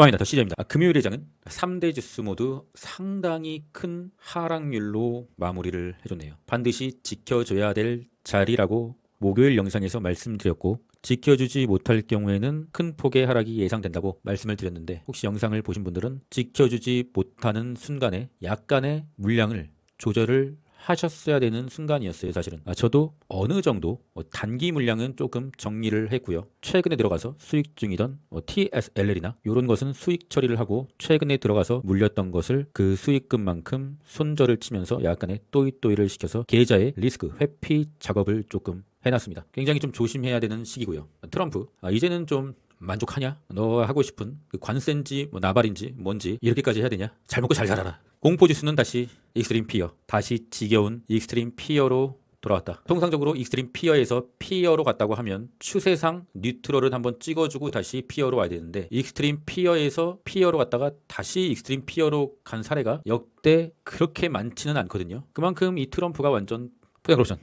아닙니다. 시작입니다. 금요일 회장은 3대 지수 모두 상당히 큰 하락률로 마무리를 해줬네요. 반드시 지켜줘야 될 자리라고 목요일 영상에서 말씀드렸고, 지켜주지 못할 경우에는 큰 폭의 하락이 예상된다고 말씀을 드렸는데, 혹시 영상을 보신 분들은 지켜주지 못하는 순간에 약간의 물량을 조절을 하셨어야 되는 순간이었어요. 사실은 저도 어느 정도 단기 물량은 조금 정리를 했고요. 최근에 들어가서 수익 중이던 TSLL이나 이런 것은 수익 처리를 하고, 최근에 들어가서 물렸던 것을 그 수익금만큼 손절을 치면서 약간의 또이또이를 시켜서 계좌의 리스크 회피 작업을 조금 해놨습니다. 굉장히 좀 조심해야 되는 시기고요. 트럼프 이제는 좀 만족하냐? 너 하고 싶은 그 관세인지 뭐 나발인지 뭔지 이렇게까지 해야 되냐? 잘 먹고 잘 살아라. 공포지수는 다시 익스트림 피어, 다시 지겨운 익스트림 피어로 돌아왔다. 통상적으로 익스트림 피어에서 피어로 갔다고 하면 추세상 뉴트럴을 한번 찍어주고 다시 피어로 와야 되는데, 익스트림 피어에서 피어로 갔다가 다시 익스트림 피어로 간 사례가 역대 그렇게 많지는 않거든요. 그만큼 이 트럼프가 완전 푸드코션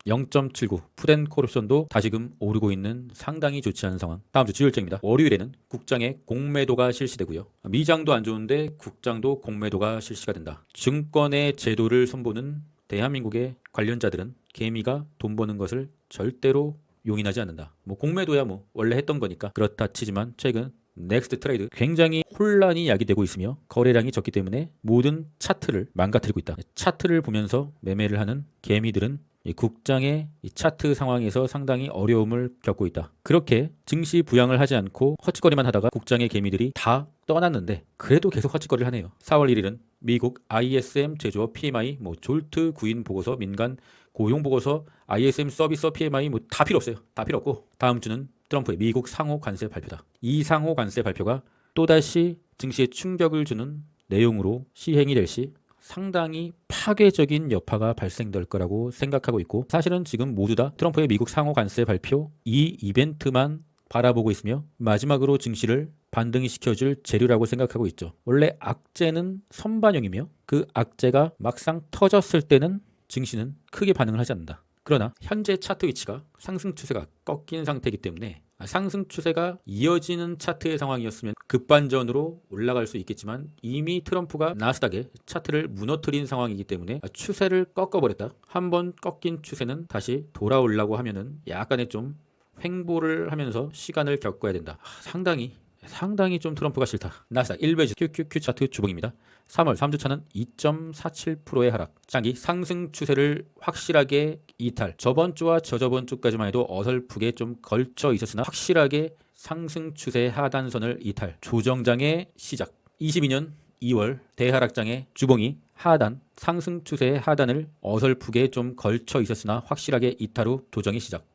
0.79 푸덴 코르션도 다시금 오르고 있는 상당히 좋지 않은 상황. 다음 주 주요일정입니다. 월요일에는 국장의 공매도가 실시되고요. 미장도 안 좋은데 국장도 공매도가 실시가 된다. 증권의 제도를 선보는 대한민국의 관련자들은 개미가 돈 버는 것을 절대로 용인하지 않는다. 뭐 공매도야 뭐 원래 했던 거니까 그렇다 치지만, 최근 넥스트 트레이드 굉장히 혼란이 야기되고 있으며 거래량이 적기 때문에 모든 차트를 망가뜨리고 있다. 차트를 보면서 매매를 하는 개미들은 이 국장의 이 차트 상황에서 상당히 어려움을 겪고 있다. 그렇게 증시 부양을 하지 않고 헛짓거리만 하다가 국장의 개미들이 다 떠났는데 그래도 계속 헛짓거리를 하네요. 4월 1일은 미국 ISM 제조업 PMI, 뭐 졸트 구인 보고서, 민간 고용 보고서, ISM 서비스 PMI 뭐 다 필요 없어요. 다 필요 없고, 다음 주는 트럼프의 미국 상호 관세 발표다. 이 상호 관세 발표가 또다시 증시에 충격을 주는 내용으로 시행이 될 시 상당히 파괴적인 여파가 발생될 거라고 생각하고 있고, 사실은 지금 모두 다 트럼프의 미국 상호 관세 발표 이 이벤트만 바라보고 있으며 마지막으로 증시를 반등이 시켜줄 재료라고 생각하고 있죠. 원래 악재는 선반영이며 그 악재가 막상 터졌을 때는 증시는 크게 반응을 하지 않는다. 그러나 현재 차트 위치가 상승 추세가 꺾인 상태이기 때문에, 상승 추세가 이어지는 차트의 상황이었으면 급반전으로 올라갈 수 있겠지만, 이미 트럼프가 나스닥의 차트를 무너뜨린 상황이기 때문에 추세를 꺾어버렸다. 한번 꺾인 추세는 다시 돌아오려고 하면은 약간의 좀 횡보를 하면서 시간을 겪어야 된다. 상당히 좀 트럼프가 싫다. 나스닥 1배지 QQQ 차트 주봉입니다. 3월 3주차는 2.47%의 하락. 장기 상승 추세를 확실하게 이탈. 저번 주와 저저번 주까지만 해도 어설프게 좀 걸쳐 있었으나 확실하게 상승 추세 하단선을 이탈. 조정장의 시작. 22년 2월 대하락장의 주봉이 하단, 상승 추세의 하단을 어설프게 좀 걸쳐 있었으나 확실하게 이탈 후 조정이 시작.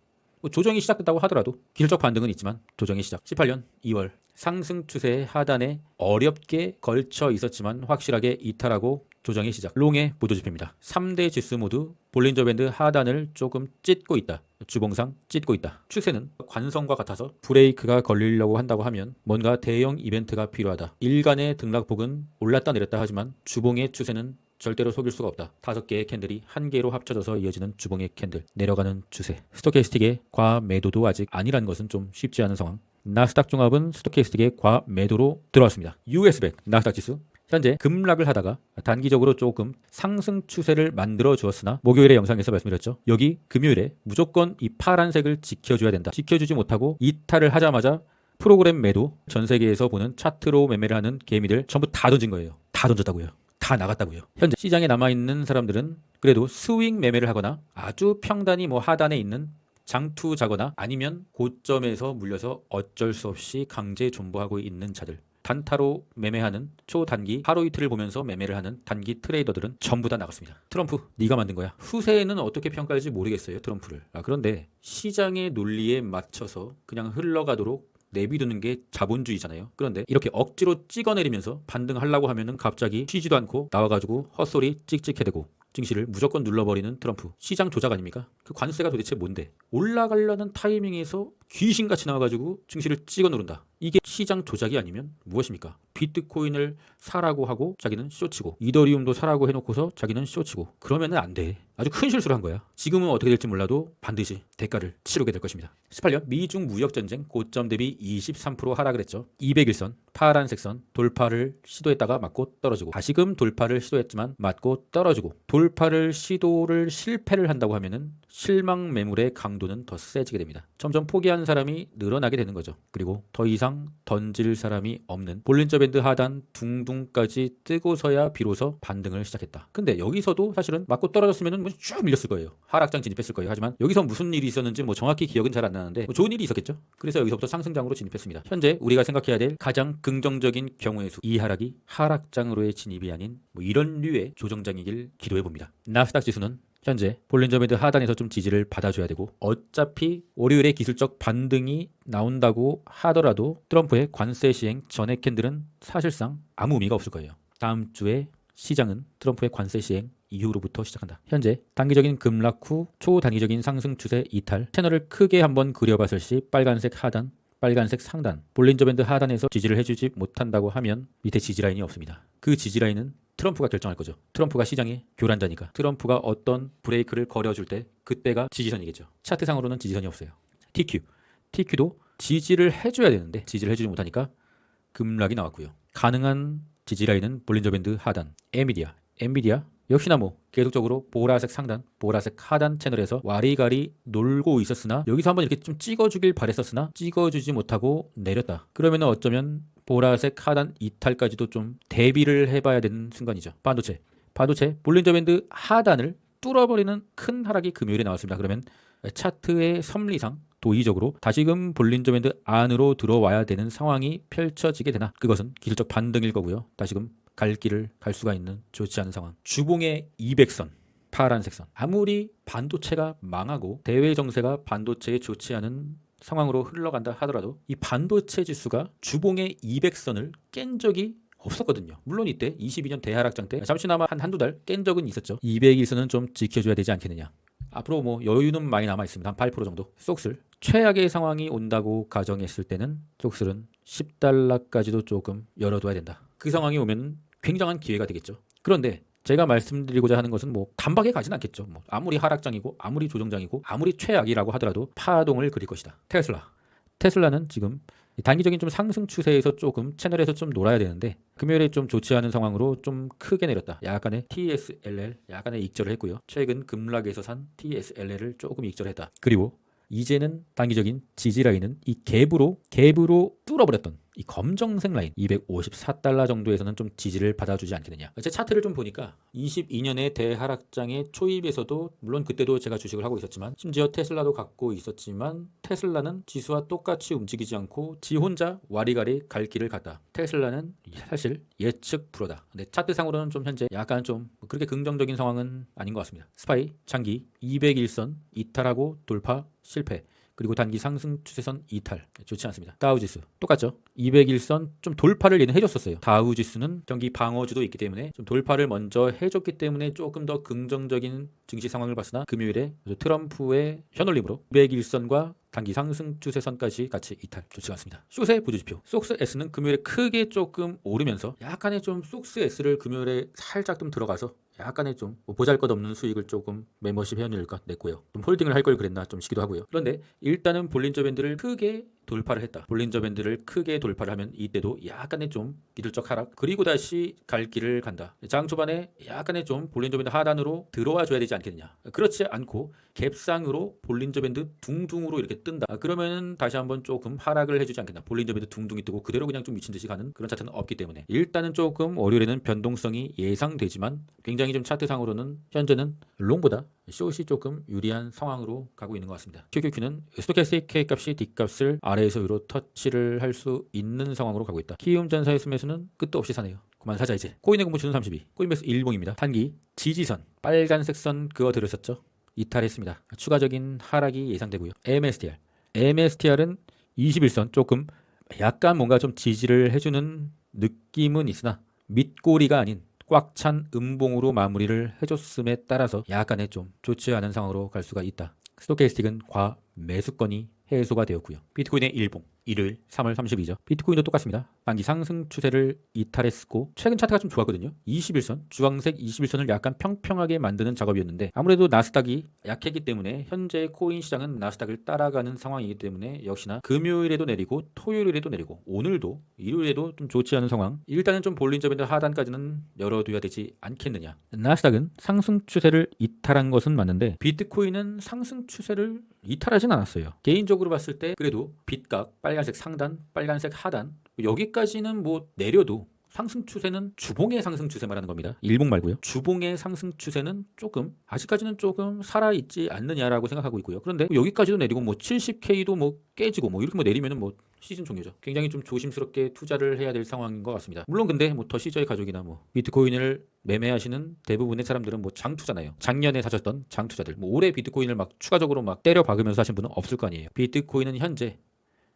조정이 시작됐다고 하더라도 기술적 반등은 있지만 조정이 시작. 18년 2월 상승 추세의 하단에 어렵게 걸쳐 있었지만 확실하게 이탈하고 조정이 시작. 롱의 보도지표입니다. 3대 지수 모두 볼린저 밴드 하단을 조금 찢고 있다. 주봉상 찢고 있다. 추세는 관성과 같아서 브레이크가 걸리려고 한다고 하면 뭔가 대형 이벤트가 필요하다. 일간의 등락폭은 올랐다 내렸다 하지만 주봉의 추세는 절대로 속일 수가 없다. 5개의 캔들이 한 개로 합쳐져서 이어지는 주봉의 캔들, 내려가는 추세. 스토캐스틱의 과매도도 아직 아니란 것은 좀 쉽지 않은 상황. 나스닥 종합은 스토캐스틱의 과매도로 들어왔습니다. US100 나스닥 지수 현재 급락을 하다가 단기적으로 조금 상승 추세를 만들어 주었으나, 목요일의 영상에서 말씀드렸죠. 여기 금요일에 무조건 이 파란색을 지켜줘야 된다. 지켜주지 못하고 이탈을 하자마자 프로그램 매도, 전 세계에서 보는 차트로 매매를 하는 개미들 전부 다 던진 거예요. 다 던졌다고요. 다 나갔다고요. 현재 시장에 남아있는 사람들은 그래도 스윙 매매를 하거나 아주 평단이 뭐 하단에 있는 장투자거나 아니면 고점에서 물려서 어쩔 수 없이 강제 존버하고 있는 자들, 단타로 매매하는 초단기 하루 이틀을 보면서 매매를 하는 단기 트레이더들은 전부 다 나갔습니다. 트럼프 네가 만든 거야. 후세에는 어떻게 평가할지 모르겠어요, 트럼프를. 그런데 시장의 논리에 맞춰서 그냥 흘러가도록 내비두는 게 자본주의잖아요. 그런데 이렇게 억지로 찍어내리면서 반등하려고 하면은 갑자기 쉬지도 않고 나와가지고 헛소리 찍찍해대고 증시를 무조건 눌러버리는 트럼프. 시장 조작 아닙니까? 그 관세가 도대체 뭔데? 올라가려는 타이밍에서 귀신같이 나와가지고 증시를 찍어 누른다. 이게 시장 조작이 아니면 무엇입니까? 비트코인을 사라고 하고 자기는 쇼치고 이더리움도 사라고 해놓고서 자기는 쇼치고 그러면은 안 돼. 아주 큰 실수를 한 거야. 지금은 어떻게 될지 몰라도 반드시 대가를 치르게 될 것입니다. 18년 미중 무역전쟁 고점 대비 23% 하락을 했죠. 200일선 파란색 선 돌파를 시도했다가 맞고 떨어지고 다시금 돌파를 시도했지만 맞고 떨어지고 돌파를 시도를 실패를 한다고 하면은 실망 매물의 강도는 더 세지게 됩니다. 점점 포기한 사람이 늘어나게 되는 거죠. 그리고 더 이상 던질 사람이 없는 볼린저 밴드 하단 둥둥까지 뜨고서야 비로소 반등을 시작했다. 근데 여기서도 사실은 맞고 떨어졌으면 쭉 밀렸을 거예요. 하락장 진입했을 거예요. 하지만 여기서 무슨 일이 있었는지 정확히 기억은 잘 안 나는데 좋은 일이 있었겠죠. 그래서 여기서부터 상승장으로 진입했습니다. 현재 우리가 생각해야 될 가장 긍정적인 경우의 수, 이 하락이 하락장으로의 진입이 아닌 이런 류의 조정장이길 기도해 봅니다. 나스닥 지수는 현재 볼린저 밴드 하단에서 좀 지지를 받아줘야 되고 어차피 월요일에 기술적 반등이 나온다고 하더라도 트럼프의 관세 시행 전액 캔들은 사실상 아무 의미가 없을 거예요. 다음 주에 시장은 트럼프의 관세 시행 이후로부터 시작한다. 현재 단기적인 급락 후 초단기적인 상승 추세 이탈, 채널을 크게 한번 그려봤을 시 빨간색 하단, 빨간색 상단, 볼린저 밴드 하단에서 지지를 해주지 못한다고 하면 밑에 지지라인이 없습니다. 그 지지라인은 트럼프가 결정할 거죠. 트럼프가 시장의 교란자니까 트럼프가 어떤 브레이크를 걸어줄 때 그때가 지지선이겠죠. 차트상으로는 지지선이 없어요. TQ도 지지를 해줘야 되는데 지지를 해주지 못하니까 급락이 나왔고요. 가능한 지지라인은 볼린저 밴드 하단, 엔비디아 역시나 계속적으로 보라색 상단, 보라색 하단 채널에서 와리가리 놀고 있었으나 여기서 한번 이렇게 좀 찍어주길 바랬었으나 찍어주지 못하고 내렸다. 그러면 어쩌면 보라색 하단 이탈까지도 좀 대비를 해봐야 되는 순간이죠. 반도체 볼린저 밴드 하단을 뚫어버리는 큰 하락이 금요일에 나왔습니다. 그러면 차트의 섭리상 도의적으로 다시금 볼린저 밴드 안으로 들어와야 되는 상황이 펼쳐지게 되나 그것은 기술적 반등일 거고요. 다시금 갈 길을 갈 수가 있는 좋지 않은 상황. 주봉의 200선 파란색 선. 아무리 반도체가 망하고 대외 정세가 반도체에 좋지 않은 상황으로 흘러간다 하더라도 이 반도체 지수가 주봉의 200선을 깬 적이 없었거든요. 물론 이때 22년 대하락장 때 잠시나마 한두 달 깬 적은 있었죠. 200일선은 좀 지켜줘야 되지 않겠느냐. 앞으로 여유는 많이 남아 있습니다. 한 8% 정도. 속슬 최악의 상황이 온다고 가정했을 때는 속슬은 10달러까지도 조금 열어둬야 된다. 그 상황이 오면 굉장한 기회가 되겠죠. 그런데 제가 말씀드리고자 하는 것은 단박에 가진 않겠죠. 아무리 하락장이고 아무리 조정장이고 아무리 최악이라고 하더라도 파동을 그릴 것이다. 테슬라는 지금 단기적인 좀 상승 추세에서 조금 채널에서 좀 놀아야 되는데 금요일에 좀 좋지 않은 상황으로 좀 크게 내렸다. 약간의 TSLL 약간의 익절을 했고요. 최근 급락에서 산 TSLL을 조금 익절했다. 그리고 이제는 단기적인 지지라인은 이 갭으로 뚫어버렸던 이 검정색 라인 254달러 정도에서는 좀 지지를 받아주지 않겠느냐. 제 차트를 좀 보니까 22년의 대하락장의 초입에서도 물론 그때도 제가 주식을 하고 있었지만 심지어 테슬라도 갖고 있었지만 테슬라는 지수와 똑같이 움직이지 않고 지 혼자 와리가리 갈 길을 갔다. 테슬라는 사실 예측 불허다. 근데 차트상으로는 좀 현재 약간 좀 그렇게 긍정적인 상황은 아닌 것 같습니다. 스파이 장기 201선 이탈하고 돌파 실패. 그리고 단기 상승 추세선 이탈. 좋지 않습니다. 다우지수 똑같죠. 201선 좀 돌파를 얘는 해줬었어요. 다우지수는 경기 방어주도 있기 때문에 좀 돌파를 먼저 해줬기 때문에 조금 더 긍정적인 증시 상황을 봤으나 금요일에 트럼프의 현올림으로 201선과 단기 상승 추세선까지 같이 이탈. 좋지 않습니다. 숏의 보조지표 속스 S는 금요일에 크게 조금 오르면서 약간의 좀 속스 S를 금요일에 살짝 좀 들어가서 약간의 좀 보잘것없는 수익을 조금 멤버십 회원일까 냈고요. 좀 홀딩을 할 걸 그랬나 좀 싶기도 하고요. 그런데 일단은 볼린저 밴드를 크게 돌파를 했다. 볼린저 밴드를 크게 돌파를 하면 이때도 약간의 좀 기술적 하락 그리고 다시 갈 길을 간다. 장 초반에 약간의 좀 볼린저 밴드 하단으로 들어와 줘야 되지 않겠느냐. 그렇지 않고 갭상으로 볼린저 밴드 둥둥으로 이렇게 뜬다. 그러면은 다시 한번 조금 하락을 해주지 않겠나. 볼린저 밴드 둥둥이 뜨고 그대로 그냥 좀 미친 듯이 가는 그런 차트는 없기 때문에 일단은 조금 월요일에는 변동성이 예상되지만 굉장히 좀 차트상으로는 현재는 롱보다 숏이 조금 유리한 상황으로 가고 있는 것 같습니다. QQQ는 스토캐스틱 K값이 D값을 아래에서 위로 터치를 할 수 있는 상황으로 가고 있다. 키움전사의 매수는 끝도 없이 사네요. 그만 사자 이제. 코인의 공부 주는 32. 코인베이스 일봉입니다. 단기 지지선 빨간색 선 그어들으셨죠? 이탈했습니다. 추가적인 하락이 예상되고요. MSTR은 21선 조금 약간 뭔가 좀 지지를 해주는 느낌은 있으나 밑꼬리가 아닌 꽉 찬 음봉으로 마무리를 해줬음에 따라서 약간의 좀 좋지 않은 상황으로 갈 수가 있다. 스토캐스틱은 과매수권이 해소가 되었고요. 비트코인의 일봉 일요일 3월 30일이죠. 비트코인도 똑같습니다. 단기 상승 추세를 이탈했고 최근 차트가 좀 좋았거든요. 21선, 주황색 21선을 약간 평평하게 만드는 작업이었는데 아무래도 나스닥이 약했기 때문에 현재 코인 시장은 나스닥을 따라가는 상황이기 때문에 역시나 금요일에도 내리고 토요일에도 내리고 오늘도 일요일에도 좀 좋지 않은 상황. 일단은 좀 볼린 점인데 하단까지는 열어둬야 되지 않겠느냐. 나스닥은 상승 추세를 이탈한 것은 맞는데 비트코인은 상승 추세를 이탈하진 않았어요. 개인적으로 봤을 때 그래도 빗각, 빨간색 상단, 빨간색 하단 여기까지는 뭐 내려도 상승 추세는 주봉의 상승 추세 말하는 겁니다. 일봉 말고요. 주봉의 상승 추세는 조금 아직까지는 조금 살아있지 않느냐라고 생각하고 있고요. 그런데 여기까지도 내리고 뭐 70K도 뭐 깨지고 뭐 이렇게 뭐 내리면은 뭐 시즌 종료죠. 굉장히 좀 조심스럽게 투자를 해야 될 상황인 것 같습니다. 물론 근데 뭐 더시저의 가족이나 뭐 비트코인을 매매하시는 대부분의 사람들은 뭐 장투잖아요. 작년에 사셨던 장투자들. 뭐 올해 비트코인을 막 추가적으로 막 때려 박으면서 하신 분은 없을 거 아니에요. 비트코인은 현재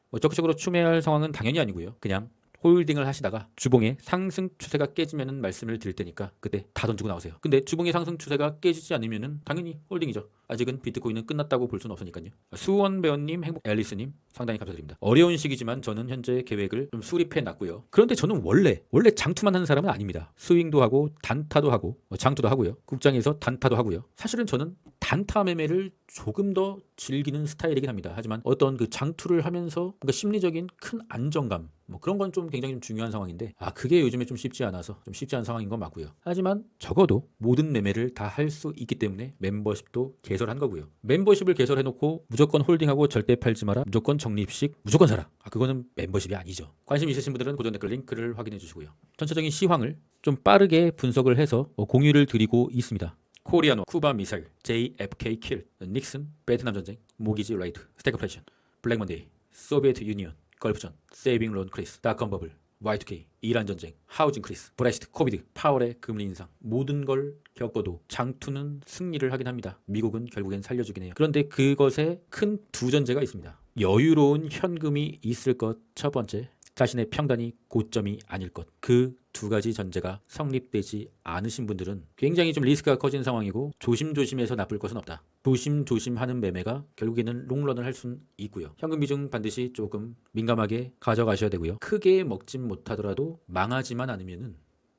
뭐 적극적으로 추매할 상황은 당연히 아니고요. 그냥 홀딩을 하시다가 주봉의 상승 추세가 깨지면은 말씀을 드릴 테니까 그때 다 던지고 나오세요. 근데 주봉의 상승 추세가 깨지지 않으면은 당연히 홀딩이죠. 아직은 비트코인은 끝났다고 볼 수는 없으니까요. 수원 배우님, 행복 앨리스님 상당히 감사드립니다. 어려운 시기지만 저는 현재 계획을 좀 수립해 놨고요. 그런데 저는 원래 장투만 하는 사람은 아닙니다. 스윙도 하고 단타도 하고 장투도 하고요. 국장에서 단타도 하고요. 사실은 저는 단타 매매를 조금 더 즐기는 스타일이긴 합니다. 하지만 어떤 그 장투를 하면서 뭔가 심리적인 큰 안정감 뭐 그런 건 좀 굉장히 좀 중요한 상황인데 그게 요즘에 좀 쉽지 않아서 좀 쉽지 않은 상황인 건 맞고요. 하지만 적어도 모든 매매를 다 할 수 있기 때문에 멤버십도 개설한 거고요. 멤버십을 개설해 놓고 무조건 홀딩하고 절대 팔지 마라. 무조건 적립식 무조건 사라. 그거는 멤버십이 아니죠. 관심 있으신 분들은 고정 댓글 링크를 확인해 주시고요. 전체적인 시황을 좀 빠르게 분석을 해서 공유를 드리고 있습니다. 코리아노, 쿠바 미사일, JFK 킬, 닉슨, 베트남 전쟁, 모기지 라이트, 스태그플레이션, 블랙 먼데이, 소비에트 유니언, 걸프전, 세이빙 론 크리스, 닷컴 버블, Y2K, 이란 전쟁, 하우징 크리스, 브렉시트, 코비드, 파월의 금리 인상 모든 걸 겪어도 장투는 승리를 하긴 합니다. 미국은 결국엔 살려주긴 해요. 그런데 그것에 큰 두 전제가 있습니다. 여유로운 현금이 있을 것 첫 번째, 자신의 평단이 고점이 아닐 것. 그 두 가지 전제가 성립되지 않으신 분들은 굉장히 좀 리스크가 커진 상황이고 조심조심해서 나쁠 것은 없다. 조심조심하는 매매가 결국에는 롱런을 할 수는 있고요. 현금 비중 반드시 조금 민감하게 가져가셔야 되고요. 크게 먹진 못하더라도 망하지만 않으면은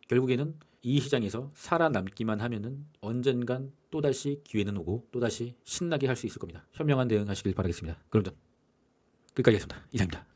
결국에는 이 시장에서 살아남기만 하면은 언젠간 또다시 기회는 오고 또다시 신나게 할 수 있을 겁니다. 현명한 대응하시길 바라겠습니다. 그럼 전 끝까지 하겠습니다. 이상입니다.